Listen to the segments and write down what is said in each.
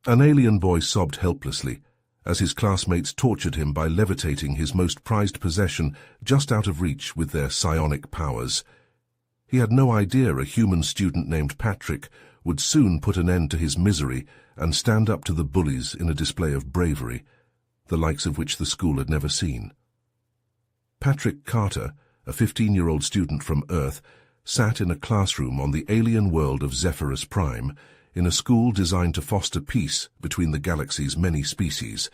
An alien boy sobbed helplessly as his classmates tortured him by levitating his most prized possession just out of reach with their psionic powers. He had no idea a human student named Patrick would soon put an end to his misery and stand up to the bullies in a display of bravery, the likes of which the school had never seen. Patrick Carter, a 15-year-old student from Earth, sat in a classroom on the alien world of Zephyrus Prime, in a school designed to foster peace between the galaxy's many species.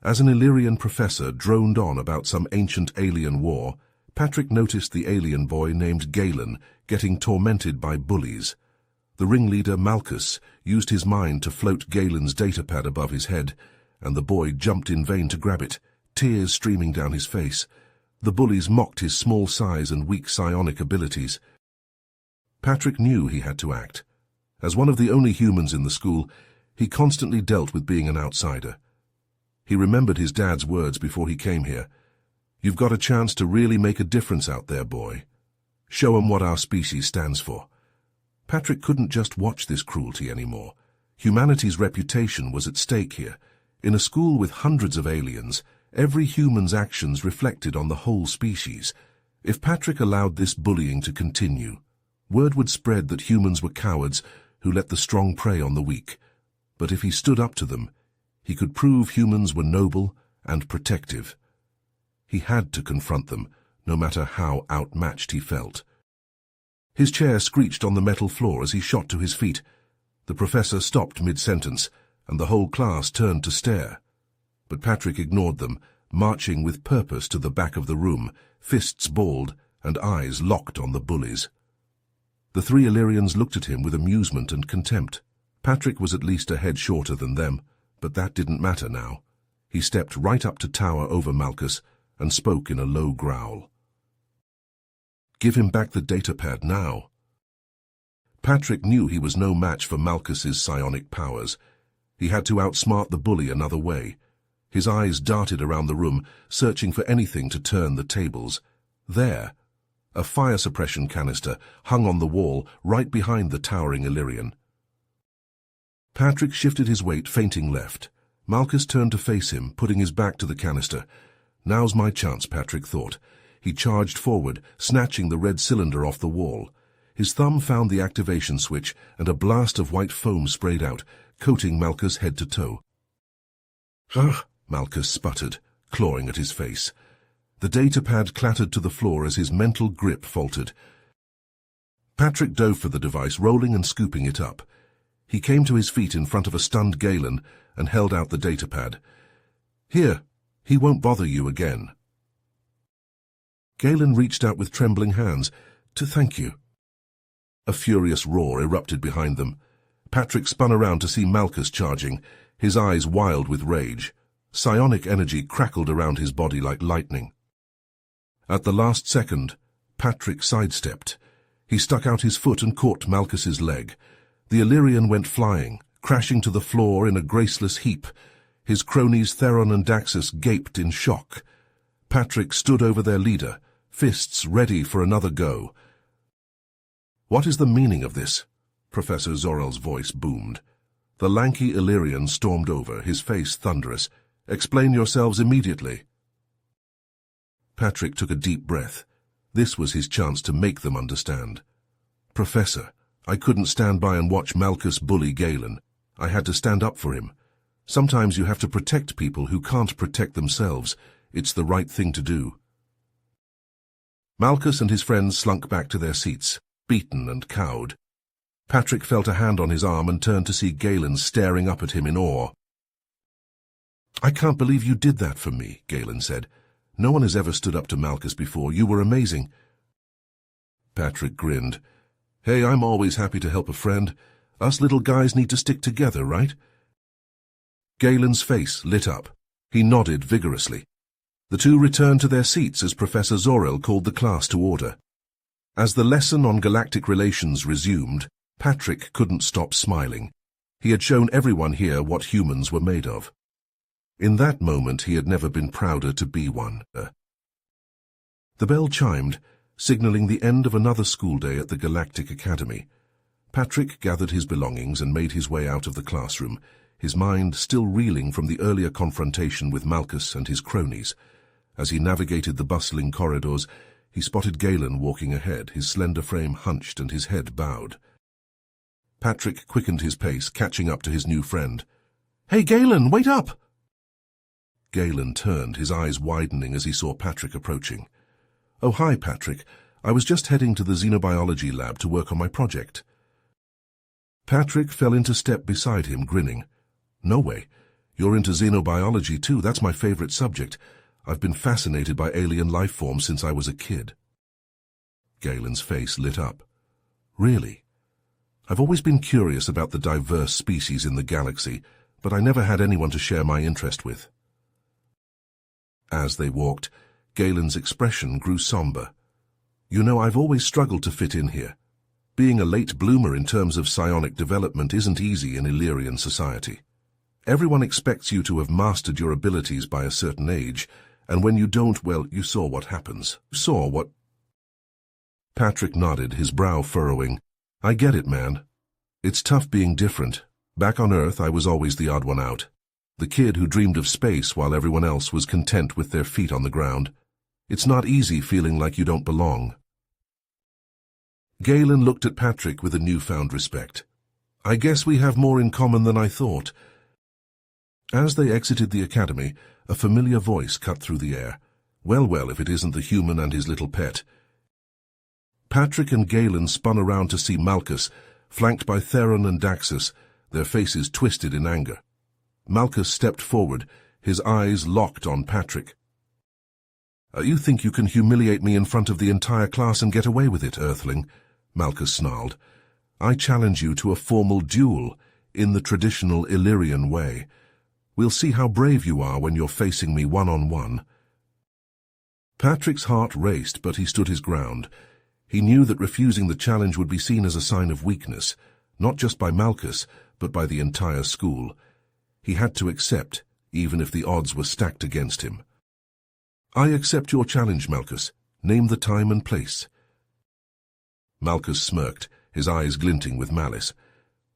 As an Illyrian professor droned on about some ancient alien war, Patrick noticed the alien boy named Galen getting tormented by bullies. The ringleader, Malchus, used his mind to float Galen's datapad above his head, and the boy jumped in vain to grab it, tears streaming down his face. The bullies mocked his small size and weak psionic abilities. Patrick knew he had to act. As one of the only humans in the school, he constantly dealt with being an outsider. He remembered his dad's words before he came here. "You've got a chance to really make a difference out there, boy. Show 'em what our species stands for." Patrick couldn't just watch this cruelty anymore. Humanity's reputation was at stake here. In a school with hundreds of aliens, every human's actions reflected on the whole species. If Patrick allowed this bullying to continue, word would spread that humans were cowards who let the strong prey on the weak. But if he stood up to them, he could prove humans were noble and protective. He had to confront them, no matter how outmatched he felt. His chair screeched on the metal floor as he shot to his feet. The professor stopped mid-sentence, and the whole class turned to stare. But Patrick ignored them, marching with purpose to the back of the room, fists balled and eyes locked on the bullies. The three Illyrians looked at him with amusement and contempt. Patrick was at least a head shorter than them, but that didn't matter now. He stepped right up to tower over Malchus and spoke in a low growl. "Give him back the datapad now." Patrick knew he was no match for Malchus's psionic powers. He had to outsmart the bully another way. His eyes darted around the room, searching for anything to turn the tables. There, a fire suppression canister hung on the wall right behind the towering Illyrian. Patrick shifted his weight, feinting left. Malchus turned to face him, putting his back to the canister. "Now's my chance," Patrick thought. He charged forward, snatching the red cylinder off the wall. His thumb found the activation switch, and a blast of white foam sprayed out, coating Malchus head to toe. "Ugh," Malchus sputtered, clawing at his face. The datapad clattered to the floor as his mental grip faltered. Patrick dove for the device, rolling and scooping it up. He came to his feet in front of a stunned Galen and held out the datapad. "Here, he won't bother you again." Galen reached out with trembling hands. "To thank you." A furious roar erupted behind them. Patrick spun around to see Malchus charging, his eyes wild with rage. Psionic energy crackled around his body like lightning. At the last second, Patrick sidestepped. He stuck out his foot and caught Malchus's leg. The Illyrian went flying, crashing to the floor in a graceless heap. His cronies Theron and Daxus gaped in shock. Patrick stood over their leader, fists ready for another go. "What is the meaning of this?" Professor Zorel's voice boomed. The lanky Illyrian stormed over, his face thunderous. "Explain yourselves immediately." Patrick took a deep breath. This was his chance to make them understand. "Professor, I couldn't stand by and watch Malchus bully Galen. I had to stand up for him. Sometimes you have to protect people who can't protect themselves. It's the right thing to do." Malchus and his friends slunk back to their seats, beaten and cowed. Patrick felt a hand on his arm and turned to see Galen staring up at him in awe. "I can't believe you did that for me," Galen said. "No one has ever stood up to Malchus before. You were amazing." Patrick grinned. "Hey, I'm always happy to help a friend. Us little guys need to stick together, right?" Galen's face lit up. He nodded vigorously. The two returned to their seats as Professor Zorel called the class to order. As the lesson on galactic relations resumed, Patrick couldn't stop smiling. He had shown everyone here what humans were made of. In that moment, he had never been prouder to be one. The bell chimed, signaling the end of another school day at the Galactic Academy. Patrick gathered his belongings and made his way out of the classroom, his mind still reeling from the earlier confrontation with Malchus and his cronies. As he navigated the bustling corridors, he spotted Galen walking ahead, his slender frame hunched and his head bowed. Patrick quickened his pace, catching up to his new friend. "Hey, Galen, wait up!" Galen turned, his eyes widening as he saw Patrick approaching. "Oh, hi, Patrick. I was just heading to the xenobiology lab to work on my project." Patrick fell into step beside him, grinning. "No way. You're into xenobiology too. That's my favorite subject. I've been fascinated by alien life forms since I was a kid." Galen's face lit up. "Really? I've always been curious about the diverse species in the galaxy, but I never had anyone to share my interest with." As they walked, Galen's expression grew somber. "You know, I've always struggled to fit in here. Being a late bloomer in terms of psionic development isn't easy in Illyrian society. Everyone expects you to have mastered your abilities by a certain age, and when you don't, well, you saw what happens." "Saw what?" Patrick nodded, his brow furrowing. "I get it, man. It's tough being different. Back on Earth, I was always the odd one out. The kid who dreamed of space while everyone else was content with their feet on the ground. It's not easy feeling like you don't belong." Galen looked at Patrick with a newfound respect. "I guess we have more in common than I thought." As they exited the academy, a familiar voice cut through the air. Well, if it isn't the human and his little pet." Patrick and Galen spun around to see Malchus, flanked by Theron and Daxus, their faces twisted in anger. Malchus stepped forward, his eyes locked on Patrick. "You think you can humiliate me in front of the entire class and get away with it, Earthling?" Malchus snarled. "I challenge you to a formal duel, in the traditional Illyrian way. We'll see how brave you are when you're facing me one-on-one." Patrick's heart raced, but he stood his ground. He knew that refusing the challenge would be seen as a sign of weakness, not just by Malchus, but by the entire school. He had to accept, even if the odds were stacked against him. "I accept your challenge, Malchus. Name the time and place." Malchus smirked, his eyes glinting with malice.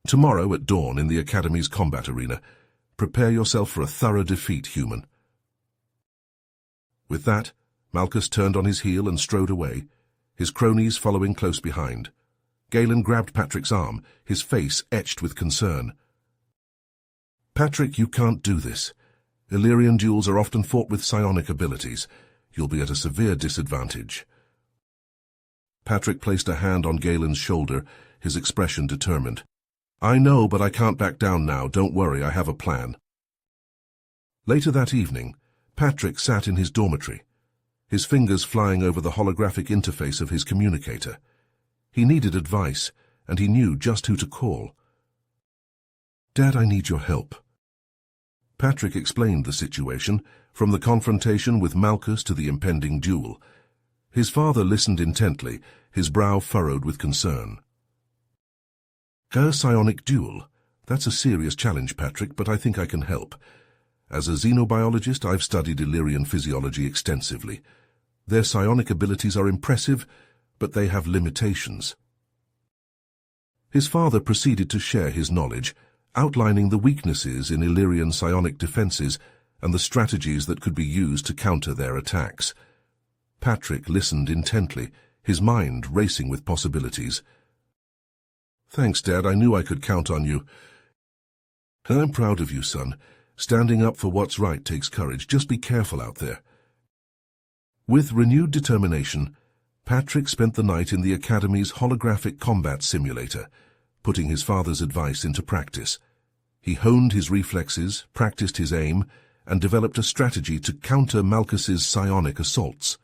"Tomorrow at dawn in the Academy's combat arena. Prepare yourself for a thorough defeat, human." With that, Malchus turned on his heel and strode away, his cronies following close behind. Galen grabbed Patrick's arm, his face etched with concern. "Patrick, you can't do this. Illyrian duels are often fought with psionic abilities. You'll be at a severe disadvantage." Patrick placed a hand on Galen's shoulder, his expression determined. "I know, but I can't back down now. Don't worry, I have a plan." Later that evening, Patrick sat in his dormitory, his fingers flying over the holographic interface of his communicator. He needed advice, and he knew just who to call. "Dad, I need your help." Patrick explained the situation, from the confrontation with Malchus to the impending duel. His father listened intently, his brow furrowed with concern. "A psionic duel? That's a serious challenge, Patrick, but I think I can help. As a xenobiologist, I've studied Illyrian physiology extensively. Their psionic abilities are impressive, but they have limitations." His father proceeded to share his knowledge, outlining the weaknesses in Illyrian psionic defenses and the strategies that could be used to counter their attacks. Patrick listened intently, his mind racing with possibilities. "Thanks, Dad. I knew I could count on you." "I'm proud of you, son. Standing up for what's right takes courage. Just be careful out there." With renewed determination, Patrick spent the night in the Academy's holographic combat simulator, putting his father's advice into practice. He honed his reflexes, practiced his aim, and developed a strategy to counter Malchus's psionic assaults.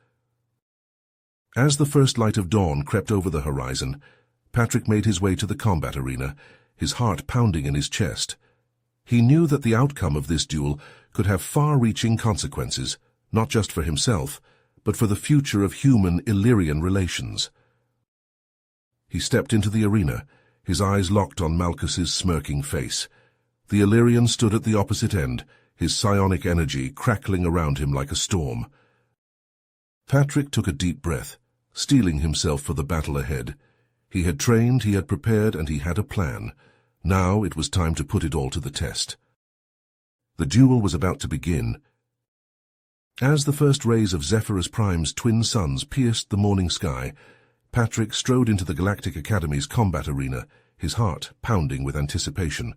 As the first light of dawn crept over the horizon, Patrick made his way to the combat arena, his heart pounding in his chest. He knew that the outcome of this duel could have far-reaching consequences, not just for himself, but for the future of human-Illyrian relations. He stepped into the arena, his eyes locked on Malchus's smirking face. The Illyrian stood at the opposite end, his psionic energy crackling around him like a storm. Patrick took a deep breath, steeling himself for the battle ahead. He had trained, he had prepared, and he had a plan. Now it was time to put it all to the test. The duel was about to begin. As the first rays of Zephyrus Prime's twin suns pierced the morning sky, Patrick strode into the Galactic Academy's combat arena, his heart pounding with anticipation.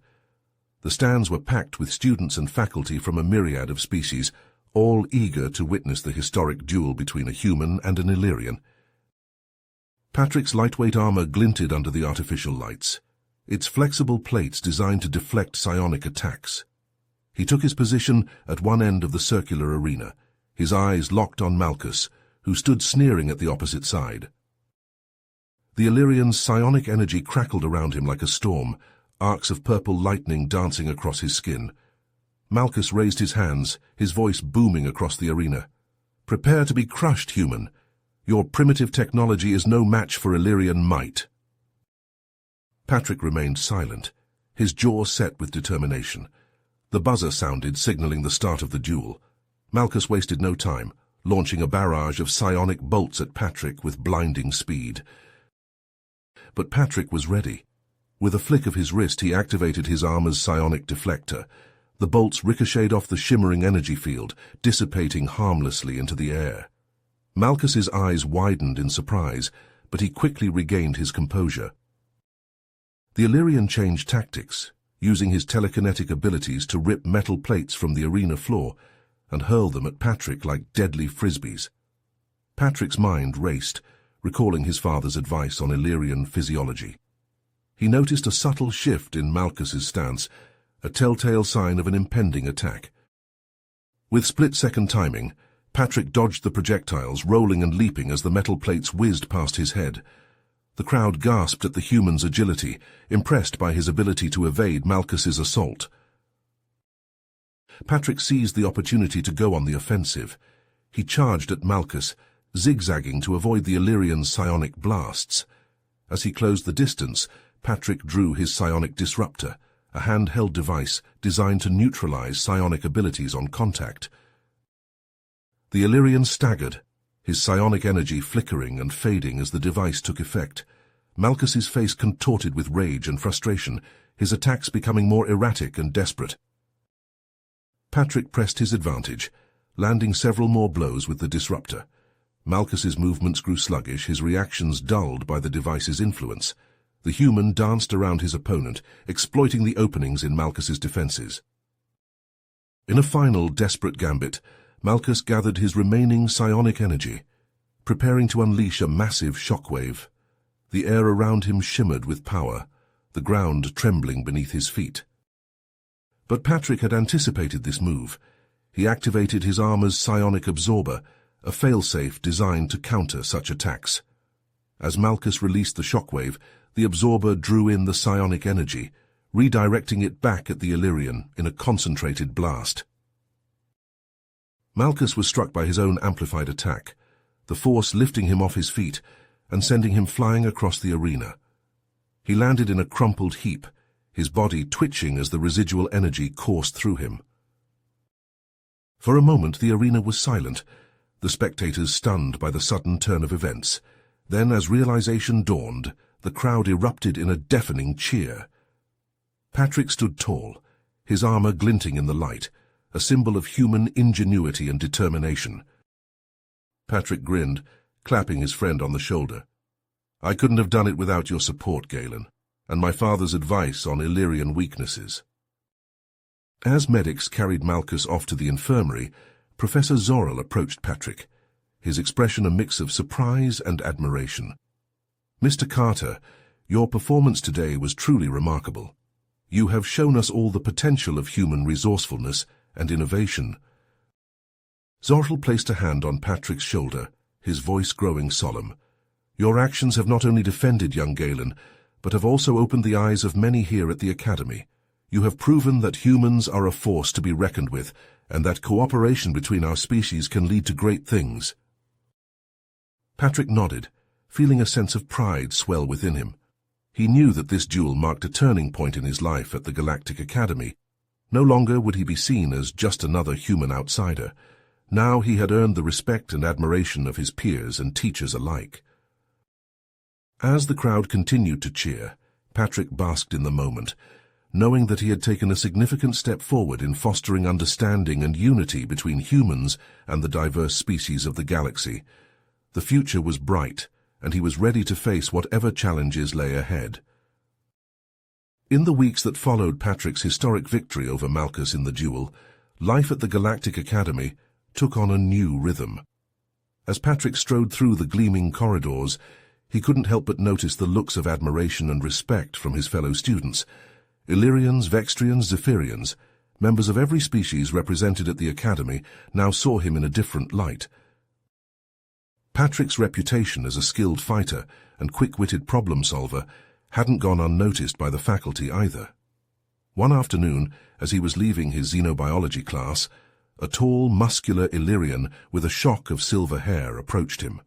The stands were packed with students and faculty from a myriad of species, all eager to witness the historic duel between a human and an Illyrian. Patrick's lightweight armor glinted under the artificial lights, its flexible plates designed to deflect psionic attacks. He took his position at one end of the circular arena, his eyes locked on Malchus, who stood sneering at the opposite side. The Illyrian's psionic energy crackled around him like a storm, arcs of purple lightning dancing across his skin. Malchus raised his hands, his voice booming across the arena. "Prepare to be crushed, human. Your primitive technology is no match for Illyrian might." Patrick remained silent, his jaw set with determination. The buzzer sounded, signaling the start of the duel. Malchus wasted no time, launching a barrage of psionic bolts at Patrick with blinding speed. But Patrick was ready. With a flick of his wrist, he activated his armor's psionic deflector. The bolts ricocheted off the shimmering energy field, dissipating harmlessly into the air. Malchus's eyes widened in surprise, but he quickly regained his composure. The Illyrian changed tactics, using his telekinetic abilities to rip metal plates from the arena floor and hurl them at Patrick like deadly frisbees. Patrick's mind raced, recalling his father's advice on Illyrian physiology. He noticed a subtle shift in Malchus's stance, a telltale sign of an impending attack. With split-second timing, Patrick dodged the projectiles, rolling and leaping as the metal plates whizzed past his head. The crowd gasped at the human's agility, impressed by his ability to evade Malchus's assault. Patrick seized the opportunity to go on the offensive. He charged at Malchus, zigzagging to avoid the Illyrian's psionic blasts. As he closed the distance, Patrick drew his psionic disruptor, a handheld device designed to neutralize psionic abilities on contact. The Illyrian staggered, his psionic energy flickering and fading as the device took effect. Malchus's face contorted with rage and frustration, his attacks becoming more erratic and desperate. Patrick pressed his advantage, landing several more blows with the disruptor. Malchus's movements grew sluggish, his reactions dulled by the device's influence. The human danced around his opponent, exploiting the openings in Malchus's defenses. In a final, desperate gambit, Malchus gathered his remaining psionic energy, preparing to unleash a massive shockwave. The air around him shimmered with power, the ground trembling beneath his feet. But Patrick had anticipated this move. He activated his armor's psionic absorber, a failsafe designed to counter such attacks. As Malchus released the shockwave, the absorber drew in the psionic energy, redirecting it back at the Illyrian in a concentrated blast. Malchus was struck by his own amplified attack, the force lifting him off his feet and sending him flying across the arena. He landed in a crumpled heap, his body twitching as the residual energy coursed through him. For a moment the arena was silent, the spectators stunned by the sudden turn of events. Then, as realization dawned, the crowd erupted in a deafening cheer. Patrick stood tall, his armor glinting in the light, a symbol of human ingenuity and determination. Patrick grinned, clapping his friend on the shoulder. "I couldn't have done it without your support, Galen, and my father's advice on Illyrian weaknesses." As medics carried Malchus off to the infirmary, Professor Zorel approached Patrick, his expression a mix of surprise and admiration. "Mr. Carter, your performance today was truly remarkable. You have shown us all the potential of human resourcefulness and innovation." Zorel placed a hand on Patrick's shoulder, his voice growing solemn. "Your actions have not only defended young Galen, but have also opened the eyes of many here at the Academy. You have proven that humans are a force to be reckoned with, and that cooperation between our species can lead to great things." Patrick nodded, feeling a sense of pride swell within him. He knew that this duel marked a turning point in his life at the Galactic Academy. No longer would he be seen as just another human outsider. Now he had earned the respect and admiration of his peers and teachers alike. As the crowd continued to cheer, Patrick basked in the moment. knowing that he had taken a significant step forward in fostering understanding and unity between humans and the diverse species of the galaxy. The future was bright, and he was ready to face whatever challenges lay ahead. In the weeks that followed Patrick's historic victory over Malchus in the duel, life at the Galactic Academy took on a new rhythm. As Patrick strode through the gleaming corridors, he couldn't help but notice the looks of admiration and respect from his fellow students. Illyrians, Vextrians, Zephyrians, members of every species represented at the Academy, now saw him in a different light. Patrick's reputation as a skilled fighter and quick-witted problem-solver hadn't gone unnoticed by the faculty either. One afternoon, as he was leaving his xenobiology class, a tall, muscular Illyrian with a shock of silver hair approached him.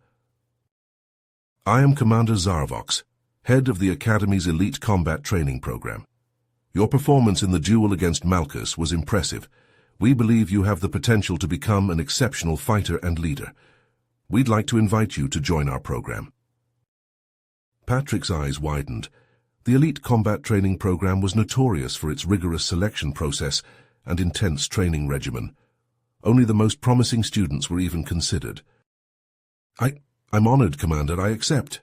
"I am Commander Zarvox, head of the Academy's elite combat training program. Your performance in the duel against Malchus was impressive. We believe you have the potential to become an exceptional fighter and leader. We'd like to invite you to join our program." Patrick's eyes widened. The elite combat training program was notorious for its rigorous selection process and intense training regimen. Only the most promising students were even considered. I'm honored, Commander. I accept."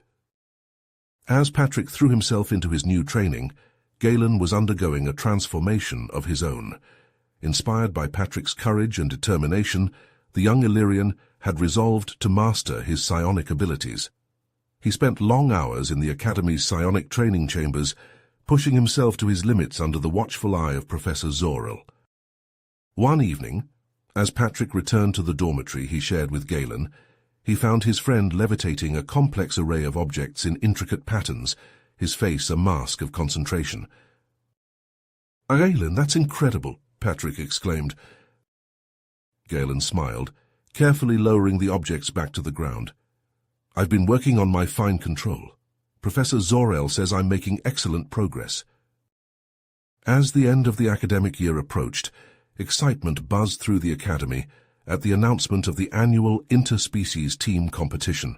As Patrick threw himself into his new training, Galen was undergoing a transformation of his own. Inspired by Patrick's courage and determination, the young Illyrian had resolved to master his psionic abilities. He spent long hours in the Academy's psionic training chambers, pushing himself to his limits under the watchful eye of Professor Zorel. One evening, as Patrick returned to the dormitory he shared with Galen, he found his friend levitating a complex array of objects in intricate patterns, his face a mask of concentration. "Galen, that's incredible," Patrick exclaimed. Galen smiled, carefully lowering the objects back to the ground. "I've been working on my fine control. Professor Zorel says I'm making excellent progress." As the end of the academic year approached, excitement buzzed through the Academy at the announcement of the annual interspecies team competition.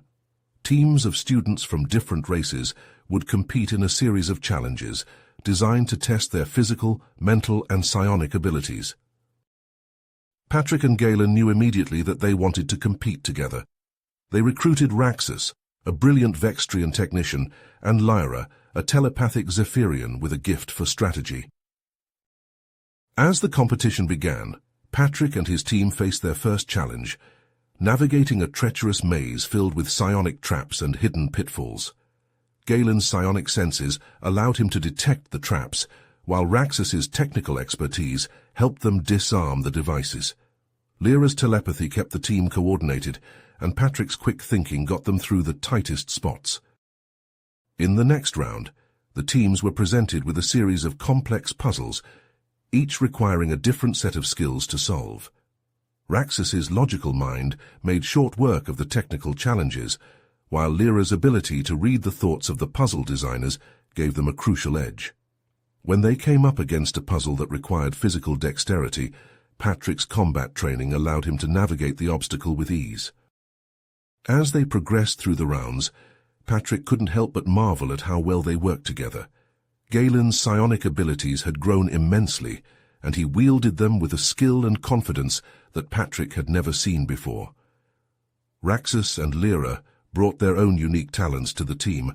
Teams of students from different races would compete in a series of challenges designed to test their physical, mental, and psionic abilities. Patrick and Galen knew immediately that they wanted to compete together. They recruited Raxus, a brilliant Vextrian technician, and Lyra, a telepathic Zephyrian with a gift for strategy. As the competition began, Patrick and his team faced their first challenge, navigating a treacherous maze filled with psionic traps and hidden pitfalls. Galen's psionic senses allowed him to detect the traps, while Raxus's technical expertise helped them disarm the devices. Lyra's telepathy kept the team coordinated, and Patrick's quick thinking got them through the tightest spots. In the next round, the teams were presented with a series of complex puzzles, each requiring a different set of skills to solve. Raxus's logical mind made short work of the technical challenges, while Lyra's ability to read the thoughts of the puzzle designers gave them a crucial edge. When they came up against a puzzle that required physical dexterity, Patrick's combat training allowed him to navigate the obstacle with ease. As they progressed through the rounds, Patrick couldn't help but marvel at how well they worked together. Galen's psionic abilities had grown immensely, and he wielded them with a skill and confidence that Patrick had never seen before. Raxus and Lyra brought their own unique talents to the team,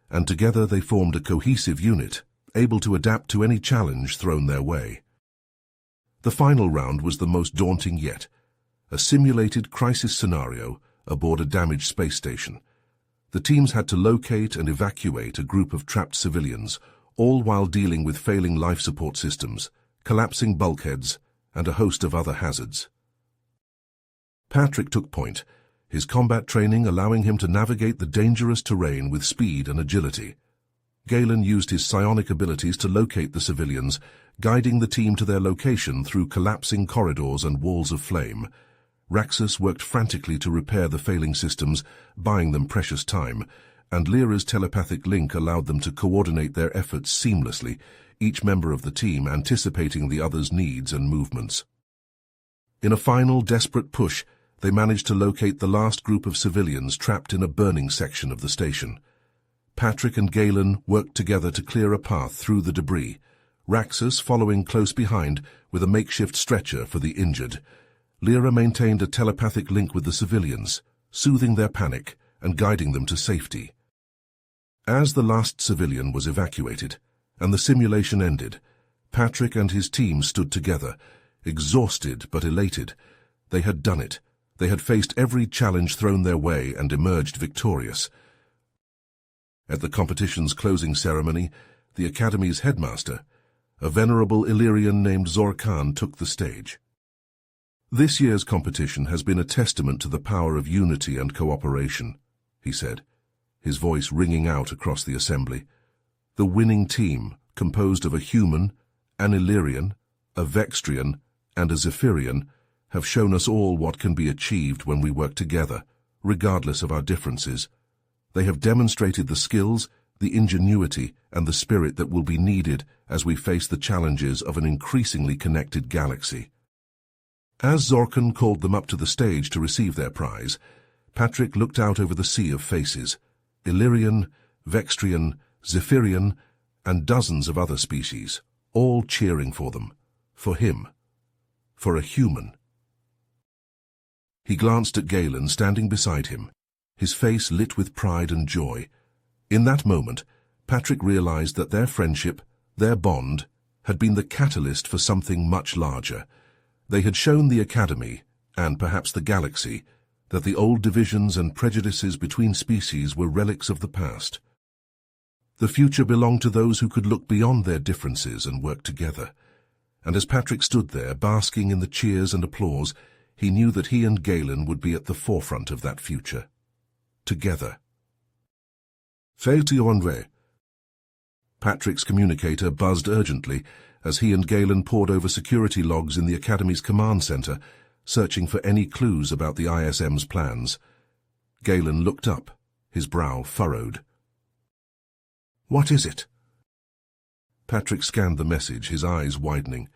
and together they formed a cohesive unit, able to adapt to any challenge thrown their way. The final round was the most daunting yet, a simulated crisis scenario aboard a damaged space station. The teams had to locate and evacuate a group of trapped civilians, all while dealing with failing life support systems, collapsing bulkheads, and a host of other hazards. Patrick took point, his combat training allowing him to navigate the dangerous terrain with speed and agility. Galen used his psionic abilities to locate the civilians, guiding the team to their location through collapsing corridors and walls of flame. Raxus worked frantically to repair the failing systems, buying them precious time, and Lyra's telepathic link allowed them to coordinate their efforts seamlessly, each member of the team anticipating the other's needs and movements. In a final, desperate push, they managed to locate the last group of civilians trapped in a burning section of the station. Patrick and Galen worked together to clear a path through the debris, Raxus following close behind with a makeshift stretcher for the injured. Lyra maintained a telepathic link with the civilians, soothing their panic and guiding them to safety. As the last civilian was evacuated and the simulation ended, Patrick and his team stood together, exhausted but elated. They had done it. They had faced every challenge thrown their way and emerged victorious. At the competition's closing ceremony, the Academy's headmaster, a venerable Illyrian named Zorkan, took the stage. "This year's competition has been a testament to the power of unity and cooperation," he said, his voice ringing out across the assembly. "The winning team, composed of a human, an Illyrian, a Vextrian, and a Zephyrian, have shown us all what can be achieved when we work together, regardless of our differences. They have demonstrated the skills, the ingenuity, and the spirit that will be needed as we face the challenges of an increasingly connected galaxy." As Zorkan called them up to the stage to receive their prize, Patrick looked out over the sea of faces: Illyrian, Vextrian, Zephyrian, and dozens of other species, all cheering for them, for him, for a human. He glanced at Galen standing beside him, his face lit with pride and joy. In that moment, Patrick realized that their friendship, their bond, had been the catalyst for something much larger. They had shown the Academy, and perhaps the galaxy, that the old divisions and prejudices between species were relics of the past. The future belonged to those who could look beyond their differences and work together. And as Patrick stood there, basking in the cheers and applause, he knew that he and Galen would be at the forefront of that future. Together. "Fais-tu-en-vrai?" Patrick's communicator buzzed urgently as he and Galen pored over security logs in the Academy's command center, searching for any clues about the ISM's plans. Galen looked up, his brow furrowed. "What is it?" Patrick scanned the message, his eyes widening.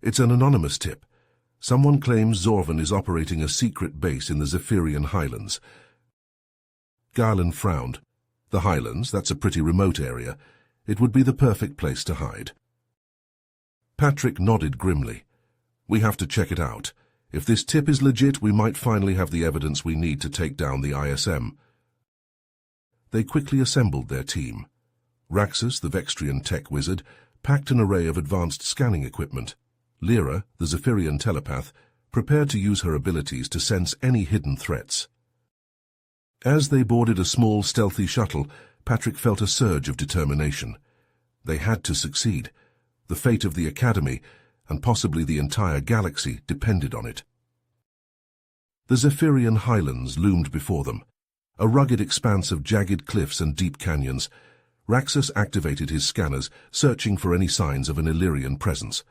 "It's an anonymous tip. Someone claims Zorvan is operating a secret base in the Zephyrian Highlands." Galen frowned. "The Highlands, that's a pretty remote area. It would be the perfect place to hide." Patrick nodded grimly. "We have to check it out. If this tip is legit, we might finally have the evidence we need to take down the ISM." They quickly assembled their team. Raxus, the Vextrian tech wizard, packed an array of advanced scanning equipment. Lyra, the Zephyrian telepath, prepared to use her abilities to sense any hidden threats. As they boarded a small, stealthy shuttle, Patrick felt a surge of determination. They had to succeed. The fate of the Academy, and possibly the entire galaxy, depended on it. The Zephyrian Highlands loomed before them, a rugged expanse of jagged cliffs and deep canyons. Raxus activated his scanners, searching for any signs of an Illyrian presence.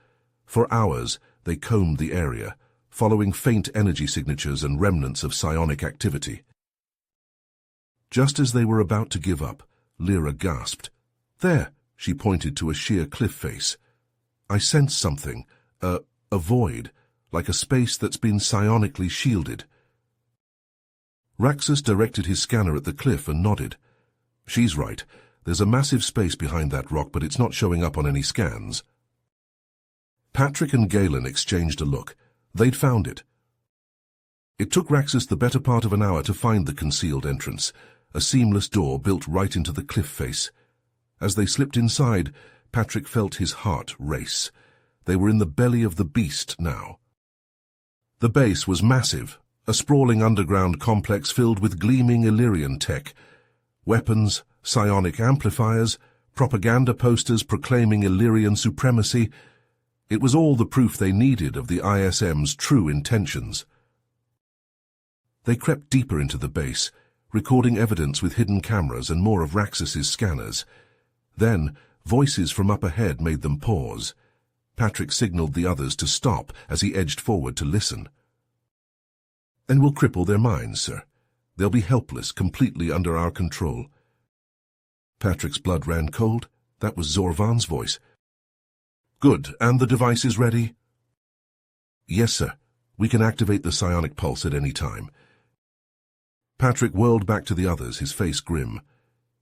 For hours, they combed the area, following faint energy signatures and remnants of psionic activity. Just as they were about to give up, Lyra gasped. "There!" She pointed to a sheer cliff face. "I sense something, a void, like a space that's been psionically shielded." Raxus directed his scanner at the cliff and nodded. "She's right. There's a massive space behind that rock, but it's not showing up on any scans." Patrick and Galen exchanged a look. They'd found it. It took Raxus the better part of an hour to find the concealed entrance, a seamless door built right into the cliff face. As they slipped inside, Patrick felt his heart race. They were in the belly of the beast now. The base was massive, a sprawling underground complex filled with gleaming Illyrian tech. Weapons, psionic amplifiers, propaganda posters proclaiming Illyrian supremacy. It was all the proof they needed of the ISM's true intentions. They crept deeper into the base, recording evidence with hidden cameras and more of Raxus's scanners. Then, voices from up ahead made them pause. Patrick signaled the others to stop as he edged forward to listen. "And we'll cripple their minds, sir. They'll be helpless, completely under our control." Patrick's blood ran cold. That was Zorvan's voice. "Good, and the device is ready?" "Yes, sir. We can activate the psionic pulse at any time." Patrick whirled back to the others, his face grim.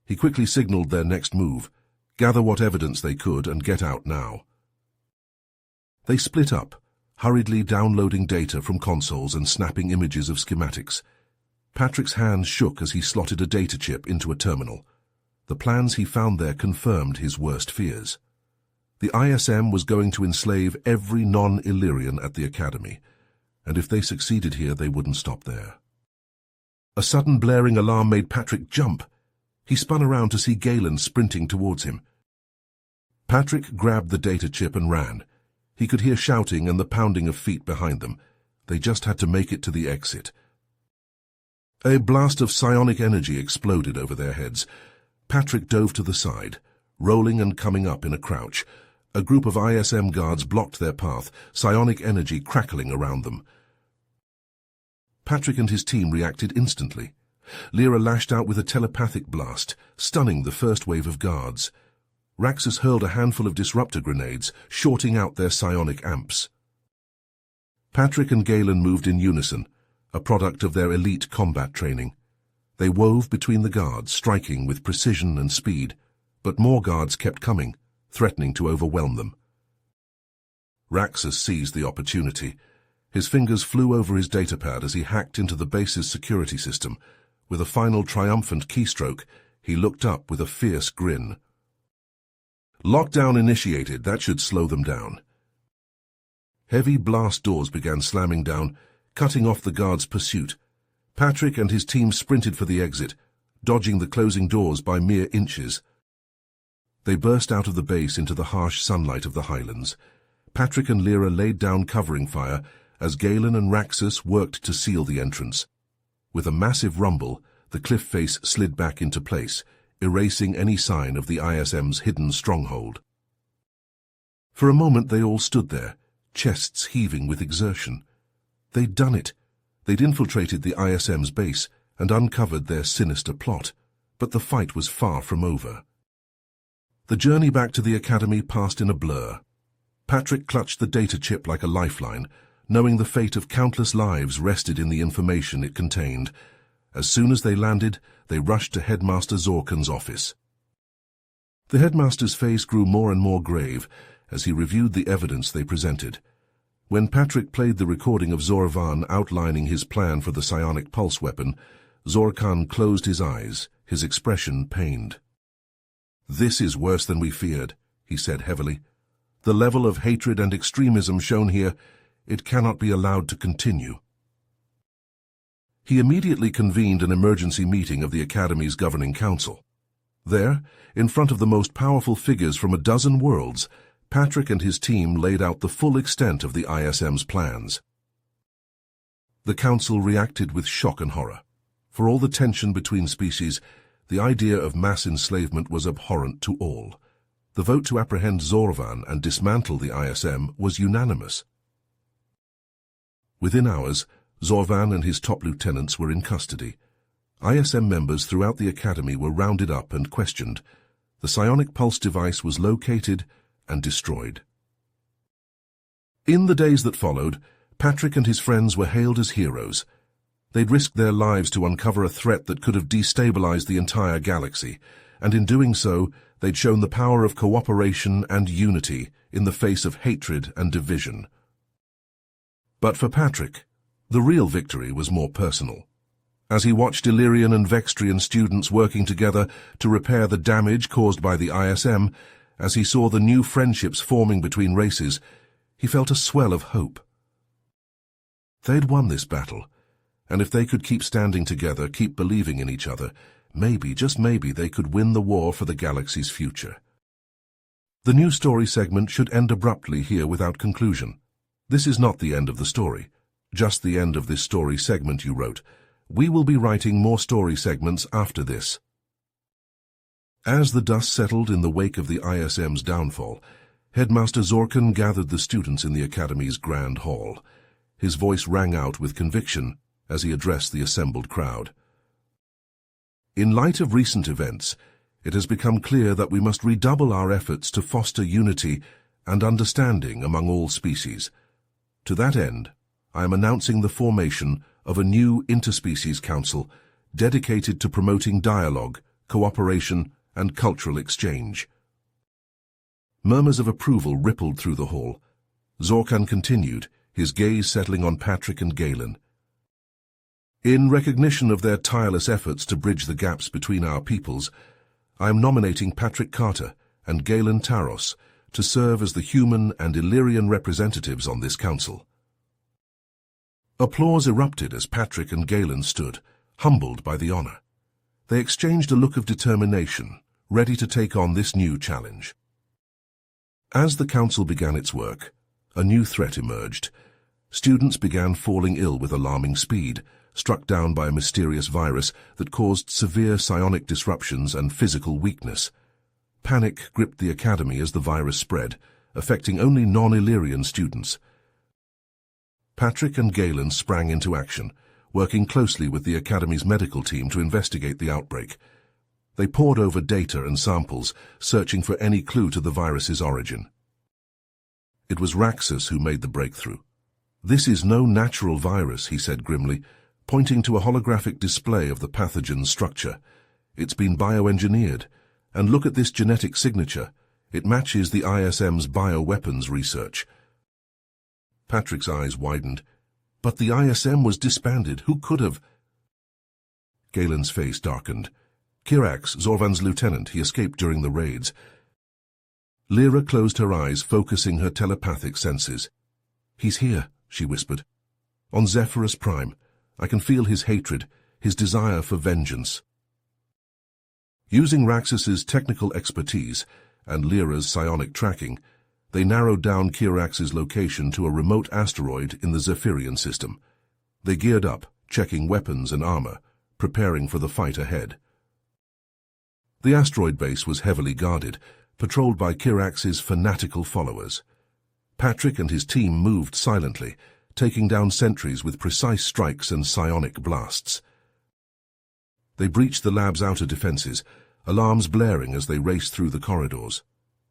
He quickly signaled their next move. Gather what evidence they could and get out now. They split up, hurriedly downloading data from consoles and snapping images of schematics. Patrick's hands shook as he slotted a data chip into a terminal. The plans he found there confirmed his worst fears. The ISM was going to enslave every non-Illyrian at the Academy, and if they succeeded here, they wouldn't stop there. A sudden blaring alarm made Patrick jump. He spun around to see Galen sprinting towards him. Patrick grabbed the data chip and ran. He could hear shouting and the pounding of feet behind them. They just had to make it to the exit. A blast of psionic energy exploded over their heads. Patrick dove to the side, rolling and coming up in a crouch. A group of ISM guards blocked their path, psionic energy crackling around them. Patrick and his team reacted instantly. Lyra lashed out with a telepathic blast, stunning the first wave of guards. Raxus hurled a handful of disruptor grenades, shorting out their psionic amps. Patrick and Galen moved in unison, a product of their elite combat training. They wove between the guards, striking with precision and speed, but more guards kept coming, threatening to overwhelm them. Raxus seized the opportunity. His fingers flew over his datapad as he hacked into the base's security system. With a final triumphant keystroke, he looked up with a fierce grin. Lockdown initiated. That should slow them down. Heavy blast doors began slamming down, cutting off the guards' pursuit. Patrick and his team sprinted for the exit, dodging the closing doors by mere inches. They burst out of the base into the harsh sunlight of the highlands. Patrick and Lyra laid down covering fire as Galen and Raxus worked to seal the entrance. With a massive rumble, the cliff face slid back into place, erasing any sign of the ISM's hidden stronghold. For a moment they all stood there, chests heaving with exertion. They'd done it. They'd infiltrated the ISM's base and uncovered their sinister plot, but the fight was far from over. The journey back to the Academy passed in a blur. Patrick clutched the data chip like a lifeline, knowing the fate of countless lives rested in the information it contained. As soon as they landed, they rushed to Headmaster Zorkan's office. The headmaster's face grew more and more grave as he reviewed the evidence they presented. When Patrick played the recording of Zorvan outlining his plan for the psionic pulse weapon, Zorkan closed his eyes, his expression pained. "This is worse than we feared," he said heavily. "The level of hatred and extremism shown here, it cannot be allowed to continue." He immediately convened an emergency meeting of the Academy's governing council. There, in front of the most powerful figures from a dozen worlds, Patrick and his team laid out the full extent of the ISM's plans. The council reacted with shock and horror. For all the tension between species, the idea of mass enslavement was abhorrent to all. The vote to apprehend Zorvan and dismantle the ISM was unanimous. Within hours, Zorvan and his top lieutenants were in custody. ISM members throughout the Academy were rounded up and questioned. The psionic pulse device was located and destroyed. In the days that followed, Patrick and his friends were hailed as heroes. They'd risked their lives to uncover a threat that could have destabilized the entire galaxy, and in doing so, they'd shown the power of cooperation and unity in the face of hatred and division. But for Patrick, the real victory was more personal. As he watched Illyrian and Vextrian students working together to repair the damage caused by the ISM, as he saw the new friendships forming between races, he felt a swell of hope. They'd won this battle, and if they could keep standing together, keep believing in each other, maybe, just maybe, they could win the war for the galaxy's future. The new story segment should end abruptly here without conclusion. This is not the end of the story, just the end of this story segment you wrote. We will be writing more story segments after this. As the dust settled in the wake of the ISM's downfall, Headmaster Zorkan gathered the students in the Academy's Grand Hall. His voice rang out with conviction as he addressed the assembled crowd. In light of recent events, it has become clear that we must redouble our efforts to foster unity and understanding among all species. To that end, I am announcing the formation of a new interspecies council dedicated to promoting dialogue, cooperation, and cultural exchange. Murmurs of approval rippled through the hall. Zorkan continued, his gaze settling on Patrick and Galen. In recognition of their tireless efforts to bridge the gaps between our peoples, I am nominating Patrick Carter and Galen Taros to serve as the human and Illyrian representatives on this council. Applause erupted as Patrick and Galen stood, humbled by the honor. They exchanged a look of determination, ready to take on this new challenge. As the council began its work, a new threat emerged. Students began falling ill with alarming speed, struck down by a mysterious virus that caused severe psionic disruptions and physical weakness. Panic gripped the academy as the virus spread, affecting only non-Illyrian students. Patrick and Galen sprang into action, working closely with the academy's medical team to investigate the outbreak. They pored over data and samples, searching for any clue to the virus's origin. It was Raxus who made the breakthrough. "This is no natural virus," he said grimly, pointing to a holographic display of the pathogen's structure. "It's been bioengineered, and look at this genetic signature. It matches the ISM's bioweapons research." Patrick's eyes widened. "But the ISM was disbanded. Who could have—" Galen's face darkened. "Kirax, Zorvan's lieutenant. He escaped during the raids." Lyra closed her eyes, focusing her telepathic senses. "He's here," she whispered. "On Zephyrus Prime. I can feel his hatred, his desire for vengeance." Using Raxus's technical expertise and Lyra's psionic tracking, they narrowed down Kirax's location to a remote asteroid in the Zephyrian system. They geared up, checking weapons and armor, preparing for the fight ahead. The asteroid base was heavily guarded, patrolled by Kirax's fanatical followers. Patrick and his team moved silently, taking down sentries with precise strikes and psionic blasts. They breached the lab's outer defenses, alarms blaring as they raced through the corridors.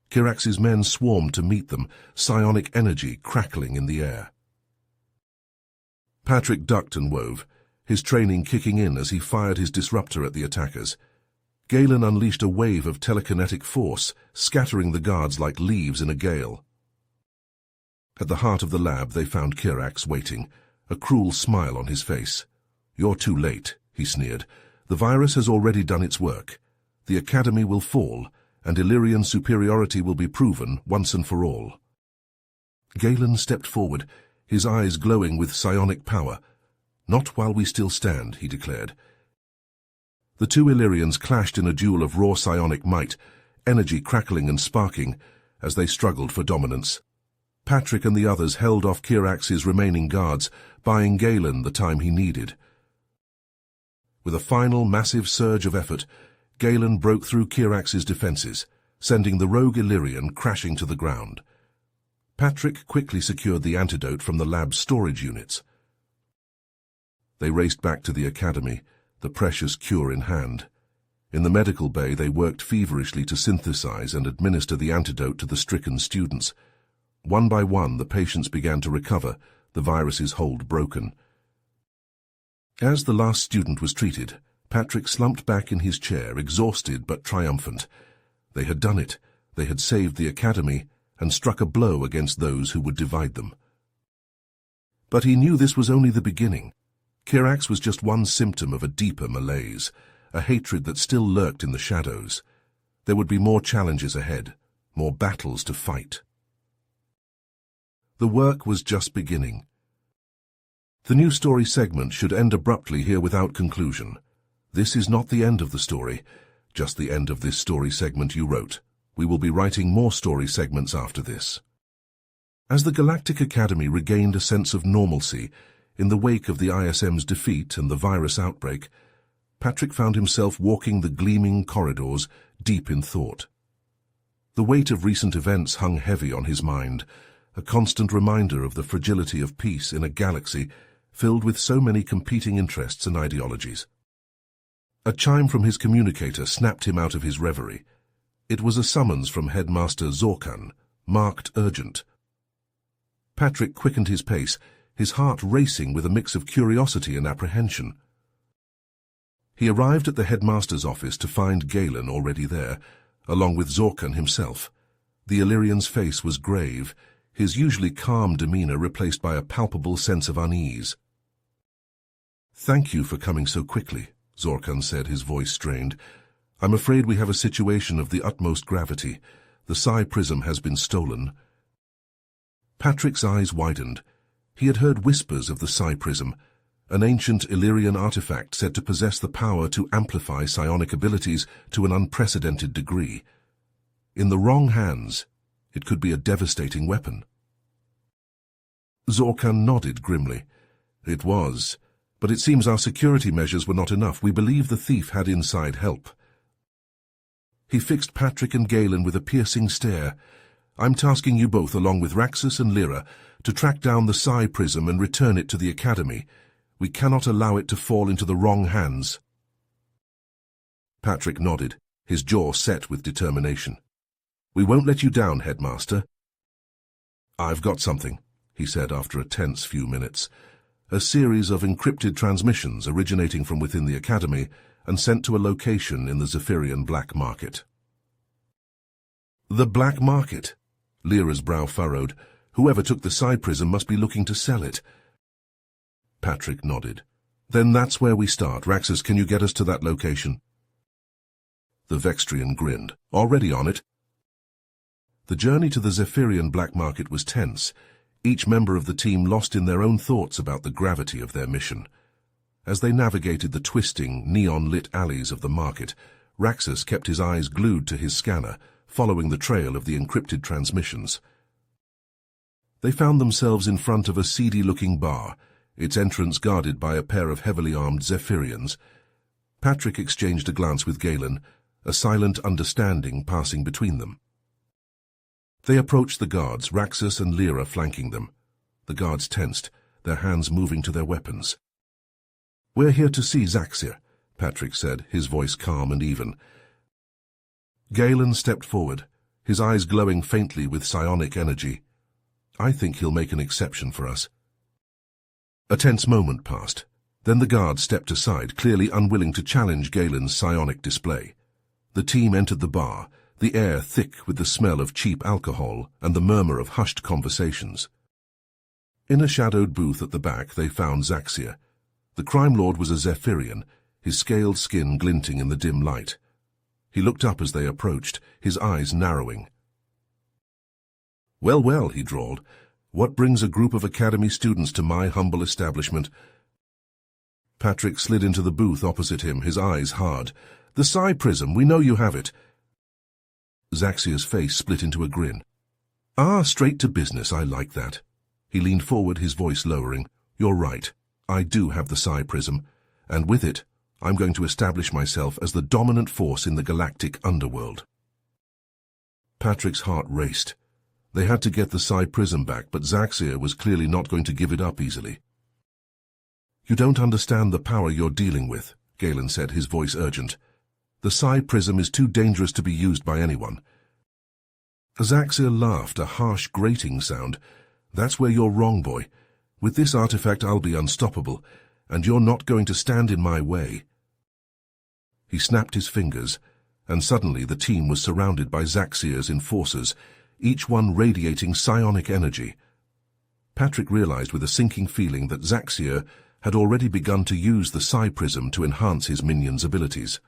Kirax's men swarmed to meet them, psionic energy crackling in the air. Patrick ducked and wove, his training kicking in as he fired his disruptor at the attackers. Galen unleashed a wave of telekinetic force, scattering the guards like leaves in a gale. At the heart of the lab they found Kirax waiting, a cruel smile on his face. "You're too late," he sneered. "The virus has already done its work. The academy will fall, and Illyrian superiority will be proven once and for all." Galen stepped forward, his eyes glowing with psionic power. "Not while we still stand," he declared. The two Illyrians clashed in a duel of raw psionic might, energy crackling and sparking as they struggled for dominance. Patrick and the others held off Kirax's remaining guards, buying Galen the time he needed. With a final massive surge of effort, Galen broke through Kirax's defenses, sending the rogue Illyrian crashing to the ground. Patrick quickly secured the antidote from the lab's storage units. They raced back to the academy, the precious cure in hand. In the medical bay, they worked feverishly to synthesize and administer the antidote to the stricken students. One by one, the patients began to recover, the virus's hold broken. As the last student was treated, Patrick slumped back in his chair, exhausted but triumphant. They had done it. They had saved the academy and struck a blow against those who would divide them. But he knew this was only the beginning. Kirax was just one symptom of a deeper malaise, a hatred that still lurked in the shadows. There would be more challenges ahead, more battles to fight. The work was just beginning. The new story segment should end abruptly here without conclusion. This is not the end of the story, just the end of this story segment you wrote. We will be writing more story segments after this. As the Galactic Academy regained a sense of normalcy in the wake of the ISM's defeat and the virus outbreak, Patrick found himself walking the gleaming corridors, deep in thought. The weight of recent events hung heavy on his mind, a constant reminder of the fragility of peace in a galaxy filled with so many competing interests and ideologies. A chime from his communicator snapped him out of his reverie. It was a summons from Headmaster Zorkan, marked urgent. Patrick quickened his pace, his heart racing with a mix of curiosity and apprehension. He arrived at the headmaster's office to find Galen already there, along with Zorkan himself. The Illyrian's face was grave, his usually calm demeanor replaced by a palpable sense of unease. "Thank you for coming so quickly," Zorkan said, his voice strained. "I'm afraid we have a situation of the utmost gravity. The Psi prism has been stolen." Patrick's eyes widened. He had heard whispers of the Psi prism, an ancient Illyrian artifact said to possess the power to amplify psionic abilities to an unprecedented degree. In the wrong hands, it could be a devastating weapon. Zorkan nodded grimly. "It was, but it seems our security measures were not enough. We believe the thief had inside help." He fixed Patrick and Galen with a piercing stare. "I'm tasking you both, along with Raxus and Lyra, to track down the Psi prism and return it to the Academy. We cannot allow it to fall into the wrong hands." Patrick nodded, his jaw set with determination. "We won't let you down, Headmaster." "I've got something," he said after a tense few minutes. "A series of encrypted transmissions originating from within the Academy and sent to a location in the Zephyrian black market." "The black market?" Lyra's brow furrowed. "Whoever took the Psi prism must be looking to sell it." Patrick nodded. "Then that's where we start. Raxus, can you get us to that location?" The Vextrian grinned. "Already on it." The journey to the Zephyrian black market was tense, each member of the team lost in their own thoughts about the gravity of their mission. As they navigated the twisting, neon-lit alleys of the market, Raxus kept his eyes glued to his scanner, following the trail of the encrypted transmissions. They found themselves in front of a seedy-looking bar, its entrance guarded by a pair of heavily armed Zephyrians. Patrick exchanged a glance with Galen, a silent understanding passing between them. They approached the guards, Raxus and Lyra flanking them. The guards tensed, their hands moving to their weapons. "We're here to see Zaxir," Patrick said, his voice calm and even. Galen stepped forward, his eyes glowing faintly with psionic energy. "I think he'll make an exception for us." A tense moment passed. Then the guard stepped aside, clearly unwilling to challenge Galen's psionic display. The team entered the bar, the air thick with the smell of cheap alcohol and the murmur of hushed conversations. In a shadowed booth at the back they found Zaxir. The crime lord was a Zephyrian, his scaled skin glinting in the dim light. He looked up as they approached, his eyes narrowing. "Well, well," he drawled, "what brings a group of Academy students to my humble establishment?" Patrick slid into the booth opposite him, his eyes hard. "The Psi prism, we know you have it." Zaxir's face split into a grin. "Ah, straight to business, I like that." He leaned forward, his voice lowering. "You're right, I do have the Psi prism, and with it, I'm going to establish myself as the dominant force in the galactic underworld." Patrick's heart raced. They had to get the Psi prism back, but Zaxir was clearly not going to give it up easily. "You don't understand the power you're dealing with," Galen said, his voice urgent. "The Psi prism is too dangerous to be used by anyone." Zaxir laughed, a harsh, grating sound. "That's where you're wrong, boy. With this artifact I'll be unstoppable, and you're not going to stand in my way." He snapped his fingers, and suddenly the team was surrounded by Zaxir's enforcers, each one radiating psionic energy. Patrick realized with a sinking feeling that Zaxir had already begun to use the Psi prism to enhance his minions' abilities.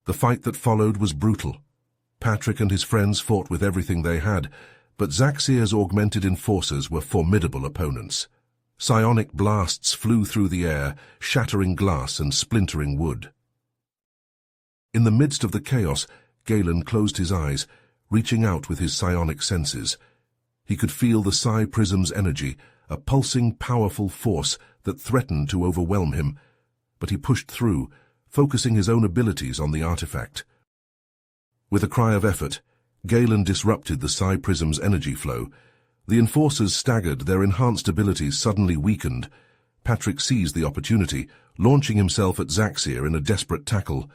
The fight that followed was brutal. Patrick and his friends fought with everything they had, but Zaxir's augmented enforcers were formidable opponents. Psionic blasts flew through the air, shattering glass and splintering wood. In the midst of the chaos, Galen closed his eyes, reaching out with his psionic senses. He could feel the Psi prism's energy, a pulsing, powerful force that threatened to overwhelm him, but he pushed through, focusing his own abilities on the artifact. With a cry of effort, Galen disrupted the Psi prism's energy flow. The enforcers staggered, their enhanced abilities suddenly weakened. Patrick seized the opportunity, launching himself at Zaxir in a desperate tackle.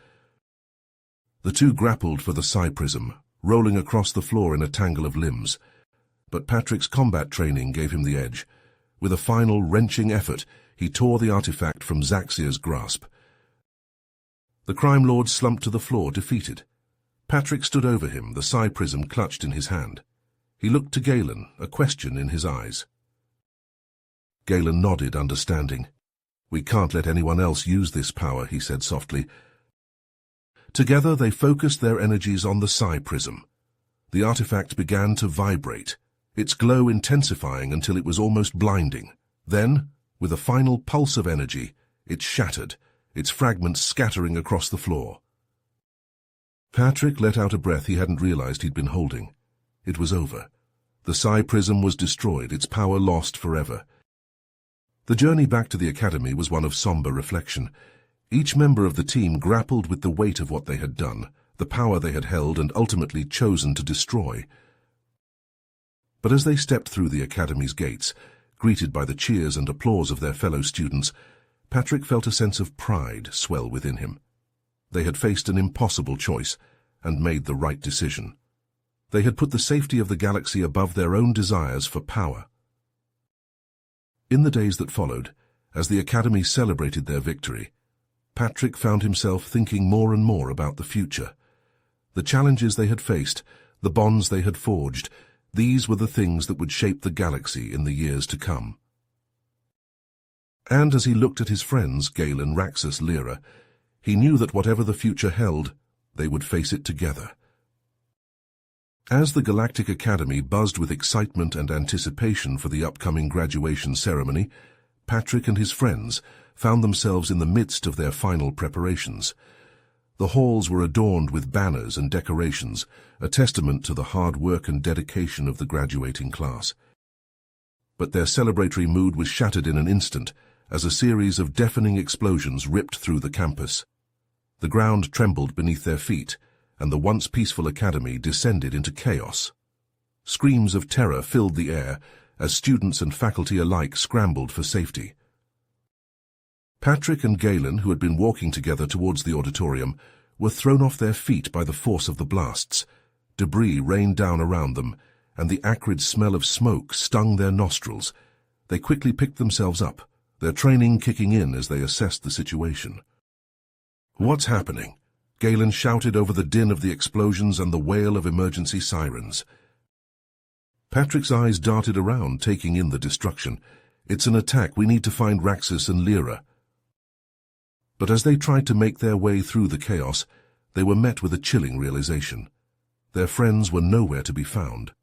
The two grappled for the Psi prism, rolling across the floor in a tangle of limbs. But Patrick's combat training gave him the edge. With a final wrenching effort, he tore the artifact from Zaxir's grasp. The crime lord slumped to the floor, defeated. Patrick stood over him, the Psi prism clutched in his hand. He looked to Galen, a question in his eyes. Galen nodded, understanding. "We can't let anyone else use this power," he said softly. Together they focused their energies on the Psi prism. The artifact began to vibrate, its glow intensifying until it was almost blinding. Then, with a final pulse of energy, it shattered, its fragments scattering across the floor. Patrick let out a breath he hadn't realized he'd been holding. It was over. The Psi prism was destroyed, its power lost forever. The journey back to the academy was one of somber reflection. Each member of the team grappled with the weight of what they had done, the power they had held and ultimately chosen to destroy. But as they stepped through the academy's gates, greeted by the cheers and applause of their fellow students, Patrick felt a sense of pride swell within him. They had faced an impossible choice and made the right decision. They had put the safety of the galaxy above their own desires for power. In the days that followed, as the Academy celebrated their victory, Patrick found himself thinking more and more about the future. The challenges they had faced, the bonds they had forged, these were the things that would shape the galaxy in the years to come. And as he looked at his friends, Galen, Raxus, Lyra, he knew that whatever the future held, they would face it together. As the Galactic Academy buzzed with excitement and anticipation for the upcoming graduation ceremony, Patrick and his friends found themselves in the midst of their final preparations. The halls were adorned with banners and decorations, a testament to the hard work and dedication of the graduating class. But their celebratory mood was shattered in an instant as a series of deafening explosions ripped through the campus. The ground trembled beneath their feet, and the once peaceful academy descended into chaos. Screams of terror filled the air as students and faculty alike scrambled for safety. Patrick and Galen, who had been walking together towards the auditorium, were thrown off their feet by the force of the blasts. Debris rained down around them, and the acrid smell of smoke stung their nostrils. They quickly picked themselves up, their training kicking in as they assessed the situation. "What's happening?" Galen shouted over the din of the explosions and the wail of emergency sirens. Patrick's eyes darted around, taking in the destruction. "It's an attack. We need to find Raxus and Lyra." But as they tried to make their way through the chaos, they were met with a chilling realization. Their friends were nowhere to be found.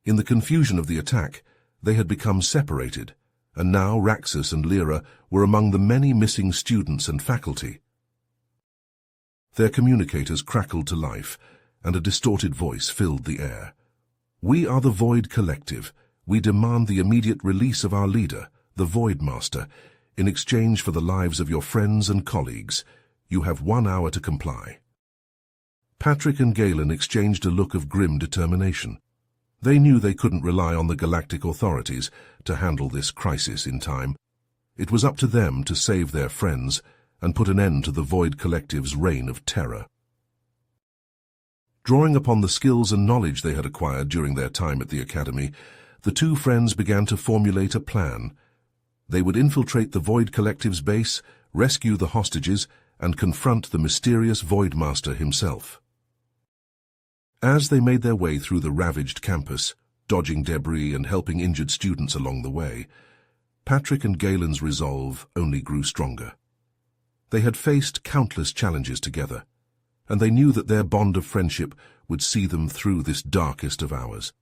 In the confusion of the attack, they had become separated, and now Raxus and Lyra were among the many missing students and faculty. Their communicators crackled to life, and a distorted voice filled the air. "We are the Void Collective. We demand the immediate release of our leader, the Void Master, in exchange for the lives of your friends and colleagues. You have 1 hour to comply." Patrick and Galen exchanged a look of grim determination. They knew they couldn't rely on the galactic authorities to handle this crisis in time. It was up to them to save their friends and put an end to the Void Collective's reign of terror. Drawing upon the skills and knowledge they had acquired during their time at the Academy, the two friends began to formulate a plan. They would infiltrate the Void Collective's base, rescue the hostages, and confront the mysterious Void Master himself. As they made their way through the ravaged campus, dodging debris and helping injured students along the way, Patrick and Galen's resolve only grew stronger. They had faced countless challenges together, and they knew that their bond of friendship would see them through this darkest of hours.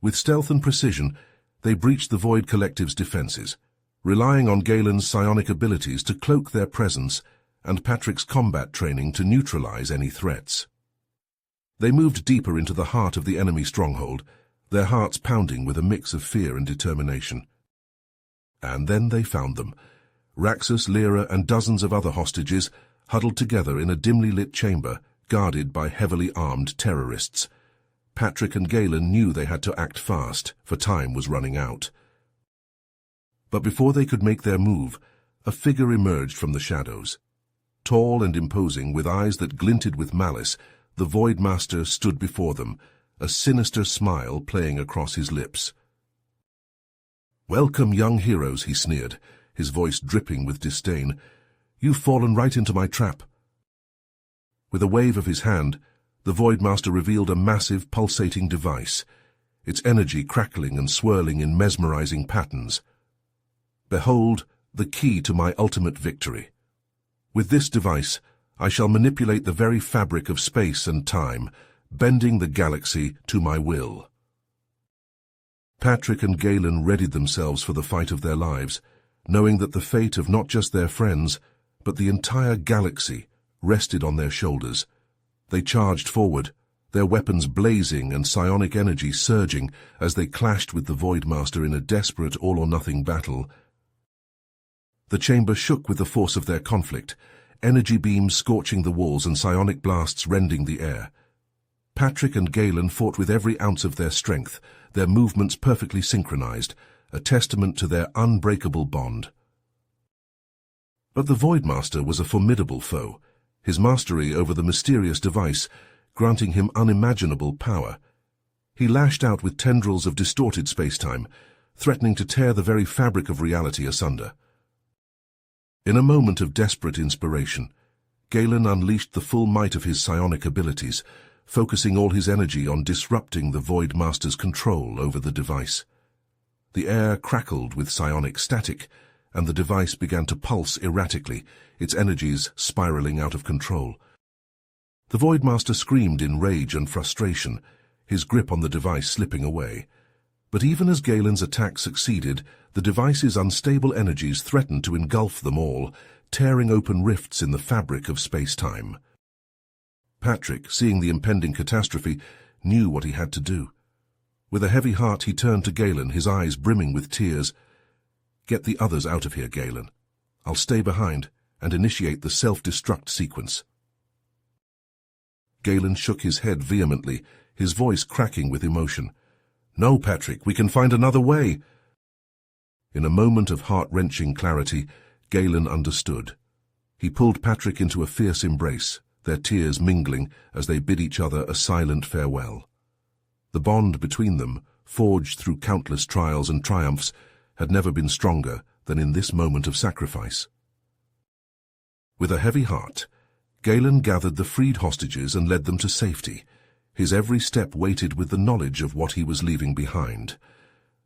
With stealth and precision, they breached the Void Collective's defenses, relying on Galen's psionic abilities to cloak their presence and Patrick's combat training to neutralize any threats. They moved deeper into the heart of the enemy stronghold, their hearts pounding with a mix of fear and determination. And then they found them. Raxus, Lyra, and dozens of other hostages huddled together in a dimly lit chamber, guarded by heavily armed terrorists. Patrick and Galen knew they had to act fast, for time was running out. But before they could make their move, a figure emerged from the shadows. Tall and imposing, with eyes that glinted with malice, the Void Master stood before them, a sinister smile playing across his lips. "Welcome, young heroes," he sneered, his voice dripping with disdain. "You've fallen right into my trap." With a wave of his hand, The Voidmaster revealed a massive, pulsating device, its energy crackling and swirling in mesmerizing patterns. Behold, the key to my ultimate victory. With this device, I shall manipulate the very fabric of space and time, bending the galaxy to my will. Patrick and Galen readied themselves for the fight of their lives, knowing that the fate of not just their friends, but the entire galaxy rested on their shoulders. They charged forward, their weapons blazing and psionic energy surging as they clashed with the Voidmaster in a desperate all-or-nothing battle. The chamber shook with the force of their conflict, energy beams scorching the walls and psionic blasts rending the air. Patrick and Galen fought with every ounce of their strength, their movements perfectly synchronized, a testament to their unbreakable bond. But the Voidmaster was a formidable foe, his mastery over the mysterious device granting him unimaginable power. He lashed out with tendrils of distorted spacetime, threatening to tear the very fabric of reality asunder. In a moment of desperate inspiration, Galen unleashed the full might of his psionic abilities, focusing all his energy on disrupting the Voidmaster's control over the device. The air crackled with psionic static, and the device began to pulse erratically, its energies spiraling out of control. The Voidmaster screamed in rage and frustration, his grip on the device slipping away. But even as Galen's attack succeeded, the device's unstable energies threatened to engulf them all, tearing open rifts in the fabric of space-time. Patrick, seeing the impending catastrophe, knew what he had to do. With a heavy heart he turned to Galen, his eyes brimming with tears. "Get the others out of here, Galen. I'll stay behind and initiate the self-destruct sequence." Galen shook his head vehemently, his voice cracking with emotion. "No, Patrick, we can find another way." In a moment of heart-wrenching clarity, Galen understood. He pulled Patrick into a fierce embrace, their tears mingling as they bid each other a silent farewell. The bond between them, forged through countless trials and triumphs, had never been stronger than in this moment of sacrifice. With a heavy heart, Galen gathered the freed hostages and led them to safety, his every step weighted with the knowledge of what he was leaving behind.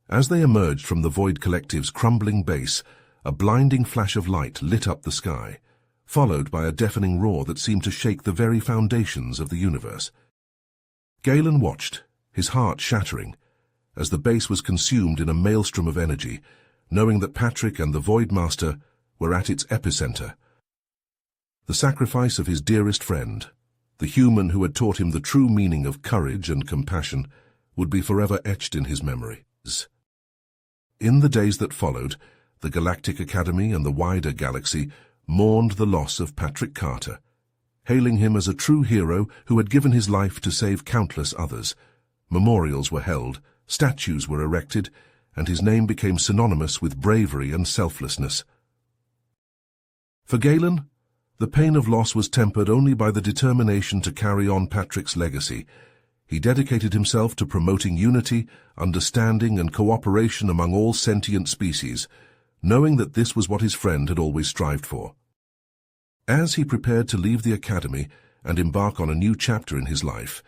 As they emerged from the Void Collective's crumbling base, a blinding flash of light lit up the sky, followed by a deafening roar that seemed to shake the very foundations of the universe. Galen watched, his heart shattering, as the base was consumed in a maelstrom of energy, knowing that Patrick and the Voidmaster were at its epicenter. The sacrifice of his dearest friend, the human who had taught him the true meaning of courage and compassion, would be forever etched in his memories. In the days that followed, the Galactic Academy and the wider galaxy mourned the loss of Patrick Carter, hailing him as a true hero who had given his life to save countless others. Memorials were held, statues were erected, and his name became synonymous with bravery and selflessness. For Galen, the pain of loss was tempered only by the determination to carry on Patrick's legacy. He dedicated himself to promoting unity, understanding, and cooperation among all sentient species, knowing that this was what his friend had always strived for. As he prepared to leave the academy and embark on a new chapter in his life,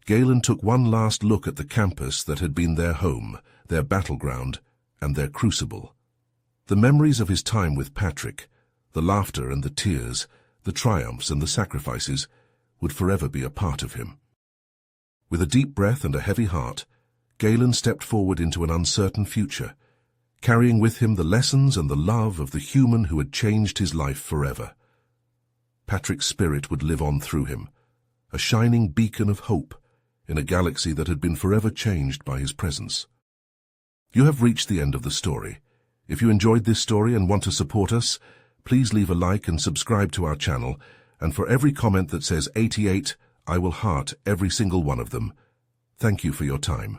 Galen took one last look at the campus that had been their home, their battleground, and their crucible. The memories of his time with Patrick, the laughter and the tears, the triumphs and the sacrifices, would forever be a part of him. With a deep breath and a heavy heart, Galen stepped forward into an uncertain future, carrying with him the lessons and the love of the human who had changed his life forever. Patrick's spirit would live on through him, a shining beacon of hope in a galaxy that had been forever changed by his presence. You have reached the end of the story. If you enjoyed this story and want to support us, please leave a like and subscribe to our channel, and for every comment that says 88, I will heart every single one of them. Thank you for your time.